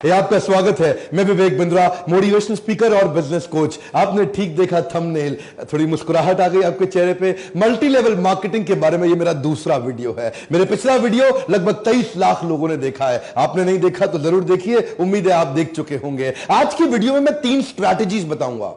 ये आपका स्वागत है। मैं विवेक बिंद्रा, मोटिवेशनल स्पीकर और बिजनेस कोच। आपने ठीक देखा थंबनेल, थोड़ी मुस्कुराहट आ गई आपके चेहरे पे। मल्टी लेवल मार्केटिंग के बारे में ये मेरा दूसरा वीडियो है। मेरे पिछला वीडियो लगभग 23 लाख लोगों ने देखा है। आपने नहीं देखा तो जरूर देखिए, उम्मीद है आप देख चुके होंगे। आज की वीडियो में मैं 3 स्ट्रैटेजीज बताऊंगा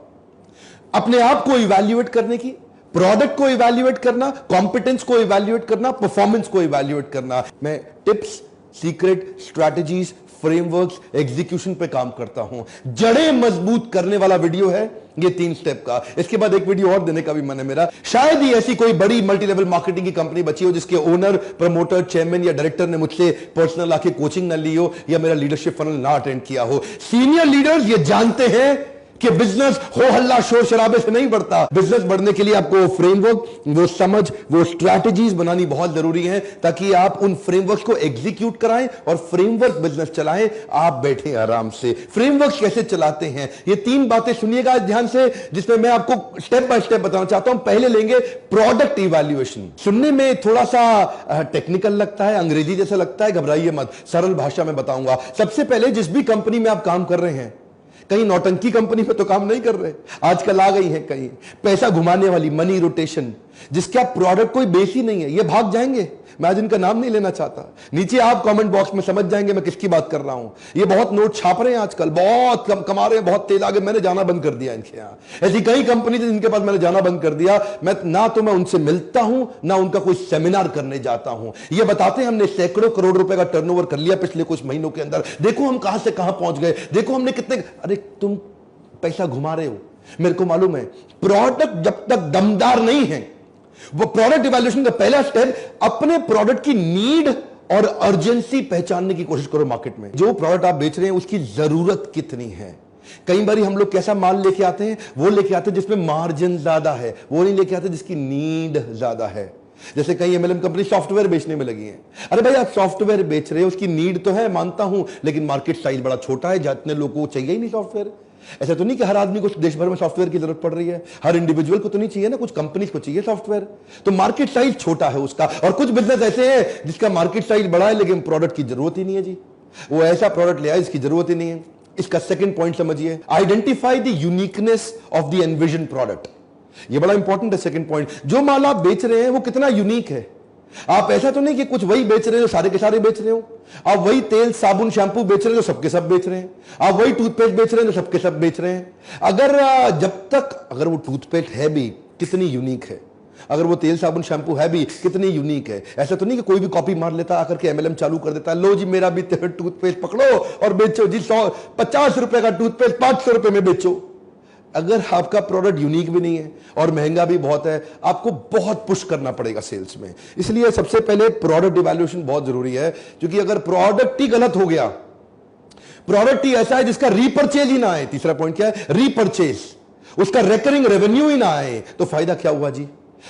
अपने आप को इवैल्यूएट करने की, प्रोडक्ट को इवैल्यूएट करना, कॉम्पिटेंस को इवैल्यूएट करना, परफॉर्मेंस को इवैल्यूएट करना। मैं tips, secret, strategies, frameworks, execution पे काम करता हूं। जड़ें मजबूत करने वाला वीडियो है ये 3 स्टेप का। इसके बाद एक वीडियो और देने का भी मन है मेरा। शायद ही ऐसी कोई बड़ी मल्टी लेवल मार्केटिंग की कंपनी बची हो जिसके ओनर, प्रमोटर, चेयरमैन या डायरेक्टर ने मुझसे पर्सनल आके कोचिंग ना ली हो या मेरा लीडरशिप फनल ना अटेंड किया हो। सीनियर लीडर्स ये जानते हैं कि बिजनेस हो हल्ला शोर शराबे से नहीं बढ़ता। बिजनेस बढ़ने के लिए आपको फ्रेमवर्क, वो समझ, वो स्ट्रैटेजीज बनानी बहुत जरूरी है ताकि आप उन फ्रेमवर्क को एग्जीक्यूट कराएं और फ्रेमवर्क बिजनेस चलाएं। आप बैठे आराम से। फ्रेमवर्क कैसे चलाते हैं ये 3 बातें सुनिएगा ध्यान से, जिसमें मैं आपको स्टेप बाय स्टेप बताना चाहता हूं। पहले लेंगे प्रोडक्ट इवैल्यूएशन। सुनने में थोड़ा सा टेक्निकल लगता है, अंग्रेजी जैसा लगता है, घबराइए मत, सरल भाषा में बताऊंगा। सबसे पहले जिस भी कंपनी में आप काम कर रहे हैं, कहीं नौटंकी कंपनी में तो काम नहीं कर रहे, आजकल आ गई है कहीं पैसा घुमाने वाली मनी रोटेशन, जिसका प्रोडक्ट कोई बेस ही नहीं है, ये भाग जाएंगे। मैं आज इनका नाम नहीं लेना चाहता, नीचे आप कमेंट बॉक्स में समझ जाएंगे मैं किसकी बात कर रहा हूं। ये बहुत नोट छाप रहे हैं आजकल, बहुत कमा रहे हैं, बहुत तेज आगे। मैंने जाना बंद कर दिया इनके यहां। ऐसी कई कंपनी थी जिनके पास मैंने जाना बंद कर दिया। मैं उनसे मिलता हूं ना उनका कोई सेमिनार करने जाता हूं। ये बताते हैं हमने सैकड़ों करोड़ रुपए का टर्नओवर कर लिया पिछले कुछ महीनों के अंदर, देखो हम कहां से कहां पहुंच गए, देखो हमने कितने। अरे तुम पैसा घुमा रहे हो, मेरे को मालूम है। प्रोडक्ट जब तक दमदार नहीं है, वो प्रोडक्ट इवैल्यूएशन का पहला स्टेप अपने प्रोडक्ट की नीड और अर्जेंसी पहचानने की कोशिश करो मार्केट में। जो प्रोडक्ट आप बेच रहे हैं उसकी जरूरत कितनी है। कई बार हम लोग कैसा माल लेके आते हैं, वो लेके आते हैं जिसमें मार्जिन ज्यादा है, वो नहीं लेके आते जिसकी नीड ज्यादा है। जैसे कई एमएलएम कंपनी सॉफ्टवेयर बेचने में लगी है। अरे भाई आप सॉफ्टवेयर बेच रहे हो, उसकी नीड तो है, मानता हूं, लेकिन मार्केट साइज बड़ा छोटा है, जितने लोगों को चाहिए ही नहीं सॉफ्टवेयर। ऐसा तो नहीं कि हर आदमी को देश भर में सॉफ्टवेयर की जरूरत पड़ रही है, हर इंडिविजुअल को तो नहीं चाहिए ना, कुछ कंपनीज को चाहिए सॉफ्टवेयर। तो मार्केट साइज छोटा है उसका। और कुछ बिजनेस ऐसे हैं जिसका मार्केट साइज बड़ा है लेकिन प्रोडक्ट की जरूरत ही नहीं है जी, वो ऐसा प्रोडक्ट ले आए जिसकी जरूरत ही नहीं है। इसका सेकंड पॉइंट समझिए, identify the uniqueness of the envision product. ये बड़ा इंपॉर्टेंट है सेकंड पॉइंट। जो माल आप बेच रहे हैं वो कितना यूनिक है। आप ऐसा तो नहीं कि कुछ वही बेच रहे हो, सारे के सारे बेच रहे हो। आप वही तेल, साबुन, शैंपू बेच रहे हो, सबके सब बेच रहे हैं। आप वही टूथपेस्ट बेच रहे हैं, सबके सब बेच रहे हैं। अगर वो टूथपेस्ट है भी कितनी यूनिक है, अगर वो तेल, साबुन, शैंपू है भी कितनी यूनिक है। ऐसा तो नहीं कि कोई भी कॉपी मार लेता, आकर के एमएलएम चालू कर देता, लो जी मेरा भी टूथपेस्ट पकड़ो और बेचो जी, 150 रुपए का टूथपेस्ट 500 रुपए में बेचो। अगर आपका प्रोडक्ट यूनिक भी नहीं है और महंगा भी बहुत है, आपको बहुत पुश करना पड़ेगा सेल्स में। इसलिए सबसे पहले प्रोडक्ट इवैल्यूएशन बहुत जरूरी है, क्योंकि अगर प्रोडक्ट ही गलत हो गया, प्रोडक्ट ही ऐसा है जिसका रीपरचेज ही ना आए, तीसरा पॉइंट क्या है, रीपरचेज, उसका रेकरिंग रेवेन्यू ही ना आए, तो फायदा क्या हुआ जी।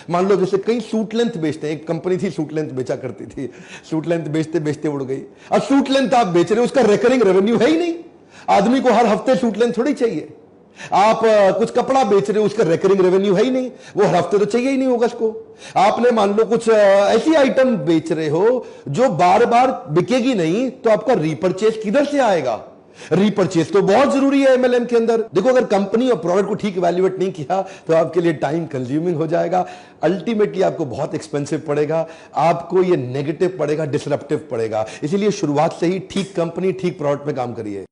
मान लो जैसे कई सूट लेंथ बेचते हैं, एक कंपनी थी सूट लेंथ बेचा करती थी, सूट लेंथ बेचते बेचते उड़ गई। अब सूट लेंथ आप बेच रहे हो, उसका रेकरिंग रेवेन्यू है ही नहीं। आदमी को हर हफ्ते सूट लेंथ थोड़ी चाहिए। आप कुछ कपड़ा बेच रहे हो, उसका रेकरिंग रेवेन्यू है ही नहीं, वो हर हफ्ते तो चाहिए ही नहीं होगा उसको। आपने मान लो कुछ ऐसी आइटम बेच रहे हो जो बार बार बिकेगी नहीं, तो आपका रीपरचेज किधर से आएगा। रीपरचेज तो बहुत जरूरी है एमएलएम के अंदर। देखो अगर कंपनी और प्रोडक्ट को ठीक इवैल्यूएट नहीं किया तो आपके लिए टाइम कंज्यूमिंग हो जाएगा, अल्टीमेटली आपको बहुत एक्सपेंसिव पड़ेगा, आपको ये नेगेटिव पड़ेगा, डिसरप्टिव पड़ेगा। इसीलिए शुरुआत से ही ठीक कंपनी, ठीक प्रोडक्ट में काम करिए।